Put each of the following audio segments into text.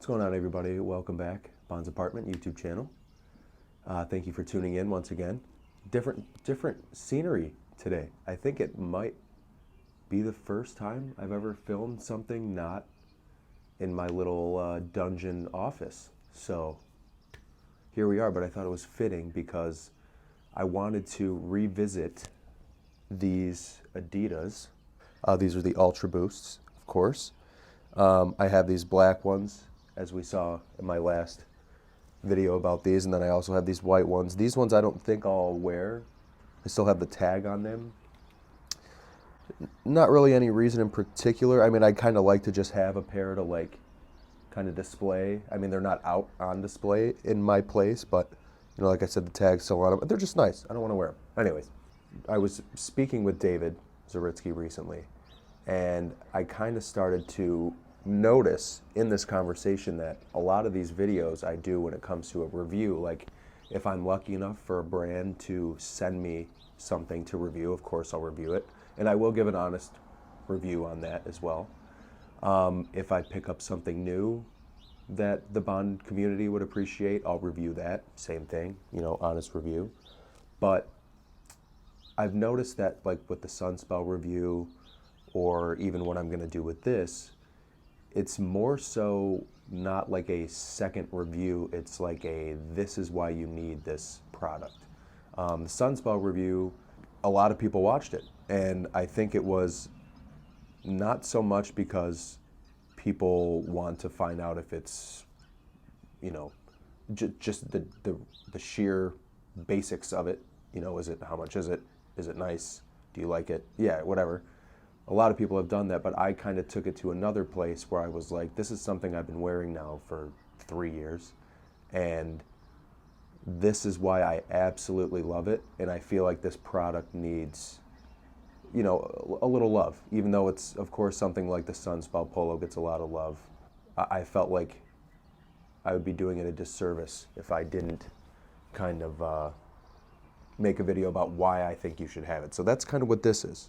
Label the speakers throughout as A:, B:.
A: What's going on, everybody? Welcome back, Bond's Apartment YouTube channel. Thank you for tuning in once again. Different scenery today. I think it might be the first time I've ever filmed something not in my little dungeon office. So here we are, but I thought it was fitting because I wanted to revisit these Adidas. These are the Ultra Boosts, of course. I have these black ones, as we saw in my last video about these, and then I also have these white ones. These ones I don't think I'll wear. I still have the tag on them. Not really any reason in particular. I mean, I kind of like to just have a pair to like kind of display. I mean, they're not out on display in my place, but you know, like I said, the tag's still on them. They're just nice. I don't want to wear them. Anyways, I was speaking with David Zaritsky recently, and I kind of started to notice in this conversation that a lot of these videos I do when it comes to a review, like if I'm lucky enough for a brand to send me something to review, of course I'll review it, and I will give an honest review on that as well. If I pick up something new that the Bond community would appreciate, I'll review that. Same thing, you know, honest review. But I've noticed that like with the Sunspell review, or even what I'm going to do with this, it's more so not like a second review, it's like a this is why you need this product. The Sunspell review, a lot of people watched it, and I think it was not so much because people want to find out if it's, you know, just the sheer basics of it. You know, how much is it? Is it nice? Do you like it? Yeah, whatever. A lot of people have done that, but I kind of took it to another place where I was like, this is something I've been wearing now for 3 years, and this is why I absolutely love it, and I feel like this product needs, you know, a little love. Even though it's, of course, something like the Sunspell Polo gets a lot of love, I felt like I would be doing it a disservice if I didn't kind of make a video about why I think you should have it. So that's kind of what this is.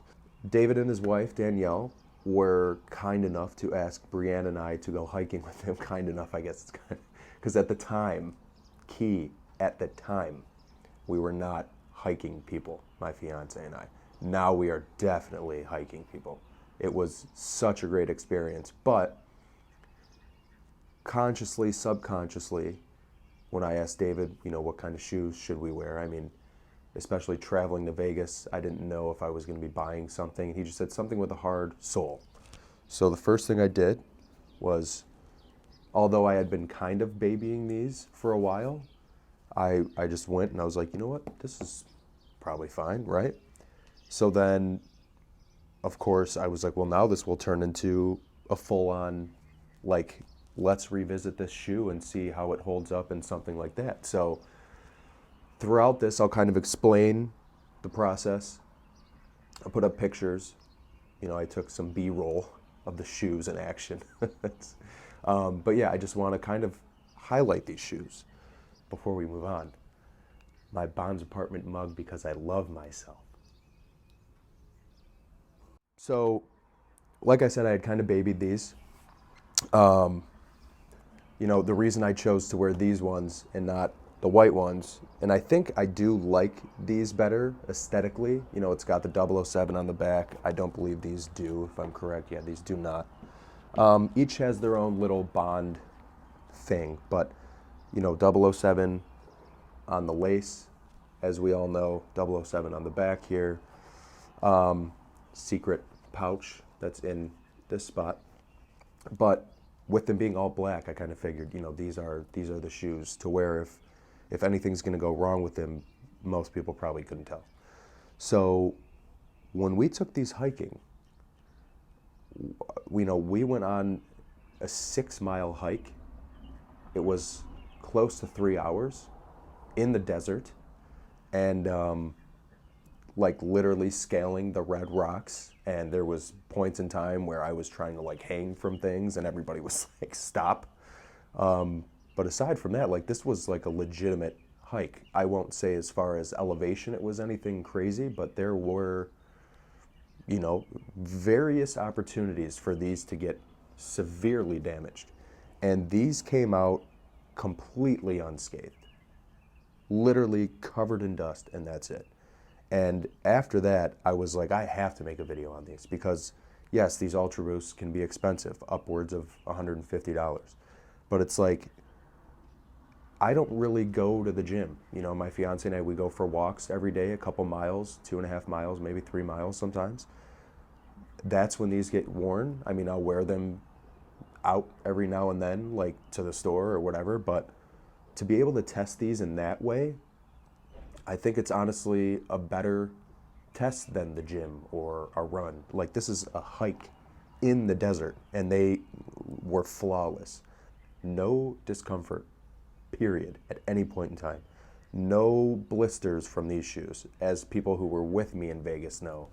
A: David and his wife, Danielle, were kind enough to ask Brianne and I to go hiking with them. Kind enough, I guess, because at the time, at the time, we were not hiking people, my fiance and I. Now we are definitely hiking people. It was such a great experience, but consciously, subconsciously, when I asked David, you know, what kind of shoes should we wear, I mean, especially traveling to Vegas, I didn't know if I was going to be buying something. He just said something with a hard sole. So the first thing I did was, although I had been kind of babying these for a while, I just went and I was like, you know what, this is probably fine, right? So then, of course, I was like, well, now this will turn into a full-on, like, let's revisit this shoe and see how it holds up and something like that. So throughout this, I'll kind of explain the process. I'll put up pictures. You know, I took some B-roll of the shoes in action. But yeah, I just want to kind of highlight these shoes before we move on. My Bond's Apartment mug because I love myself. So, like I said, I had kind of babied these. You know, the reason I chose to wear these ones and not the white ones, and I think I do like these better aesthetically. You know, it's got the 007 on the back. I don't believe these do, if I'm correct. Yeah, these do not. Each has their own little Bond thing, but, you know, 007 on the lace, as we all know, 007 on the back here. Secret pouch that's in this spot. But with them being all black, I kind of figured, you know, these are the shoes to wear if anything's going to go wrong with them. Most people probably couldn't tell. So when we took these hiking, you know, we went on a 6-mile hike. It was close to 3 hours in the desert, and like literally scaling the red rocks. And there was points in time where I was trying to like hang from things and everybody was like, stop. But aside from that, like this was like a legitimate hike. I won't say as far as elevation it was anything crazy, but there were, you know, various opportunities for these to get severely damaged. And these came out completely unscathed, literally covered in dust, and that's it. And after that, I was like, I have to make a video on these because, yes, these Ultra Boosts can be expensive, upwards of $150. But it's like, I don't really go to the gym. You know, my fiance and I, we go for walks every day, a couple miles, 2.5 miles, maybe 3 miles sometimes. That's when these get worn. I mean, I'll wear them out every now and then, like to the store or whatever. But to be able to test these in that way, I think it's honestly a better test than the gym or a run. Like, this is a hike in the desert, and they were flawless. No discomfort, period, at any point in time. No blisters from these shoes. As people who were with me in Vegas know,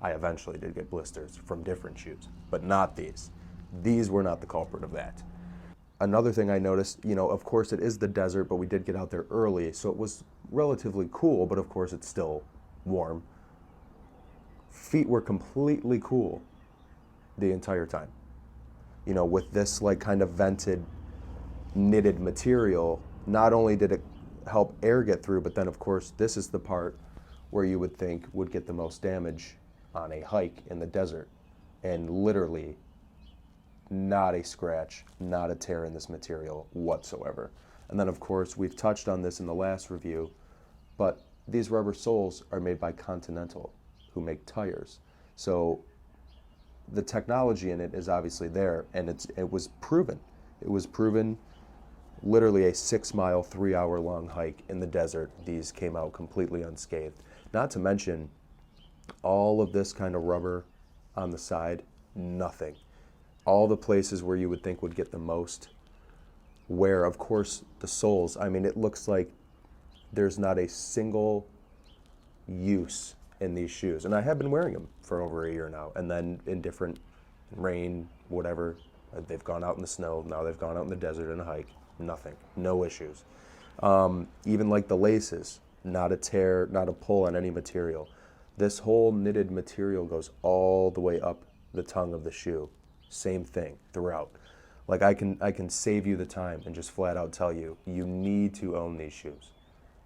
A: I eventually did get blisters from different shoes, but not these. These were not the culprit of that. Another thing I noticed, you know, of course it is the desert, but we did get out there early, so it was relatively cool, but of course it's still warm. Feet were completely cool the entire time. You know, with this like kind of vented, knitted material, not only did it help air get through, but then of course this is the part where you would think would get the most damage on a hike in the desert. And literally not a scratch, not a tear in this material whatsoever. And then of course, we've touched on this in the last review, but these rubber soles are made by Continental, who make tires. So the technology in it is obviously there, and it was proven. It was proven literally a 6-mile, 3-hour long hike in the desert. These came out completely unscathed. Not to mention all of this kind of rubber on the side, nothing. All the places where you would think would get the most wear, of course, the soles. I mean, it looks like there's not a single use in these shoes. And I have been wearing them for over a year now. And then in different rain, whatever, they've gone out in the snow. Now they've gone out in the desert in a hike. Nothing, no issues. Even like the laces, not a tear, not a pull on any material. This whole knitted material goes all the way up the tongue of the shoe. Same thing throughout. Like I can save you the time and just flat out tell you, you need to own these shoes.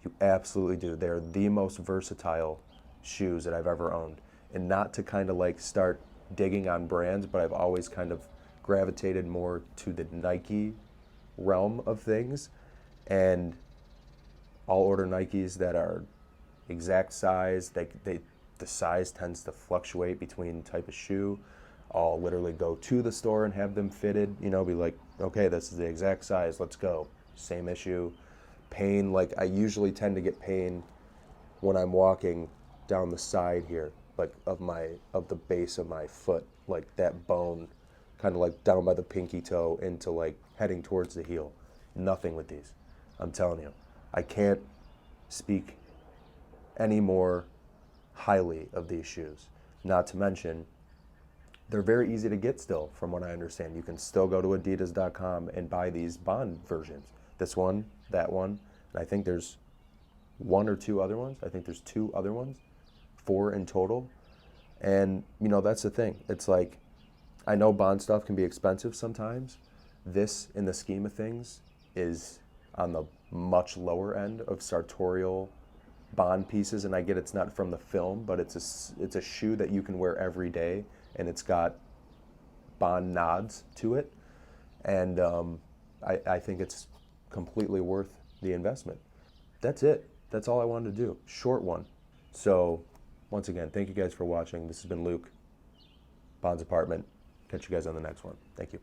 A: You absolutely do. They're the most versatile shoes that I've ever owned. And not to kind of like start digging on brands, but I've always kind of gravitated more to the Nike realm of things. And I'll order Nikes that are exact size. The size tends to fluctuate between type of shoe. I'll literally go to the store and have them fitted, you know, be like, okay, this is the exact size, let's go. Same issue. Pain, like I usually tend to get pain when I'm walking down the side here, like of the base of my foot, like that bone, kind of like down by the pinky toe into like heading towards the heel. Nothing with these. I'm telling you, I can't speak any more highly of these shoes. Not to mention, they're very easy to get still, from what I understand. You can still go to adidas.com and buy these Bond versions. This one, that one, and I think there's 1 or 2 other ones. I think there's 2 other ones, 4 in total. And, you know, that's the thing. It's like, I know Bond stuff can be expensive sometimes. This, in the scheme of things, is on the much lower end of sartorial Bond pieces. And I get it's not from the film, but it's a shoe that you can wear every day. And it's got Bond nods to it. And I think it's completely worth the investment. That's it. That's all I wanted to do. Short one. So, once again, thank you guys for watching. This has been Luke, Bond's Apartment. Catch you guys on the next one. Thank you.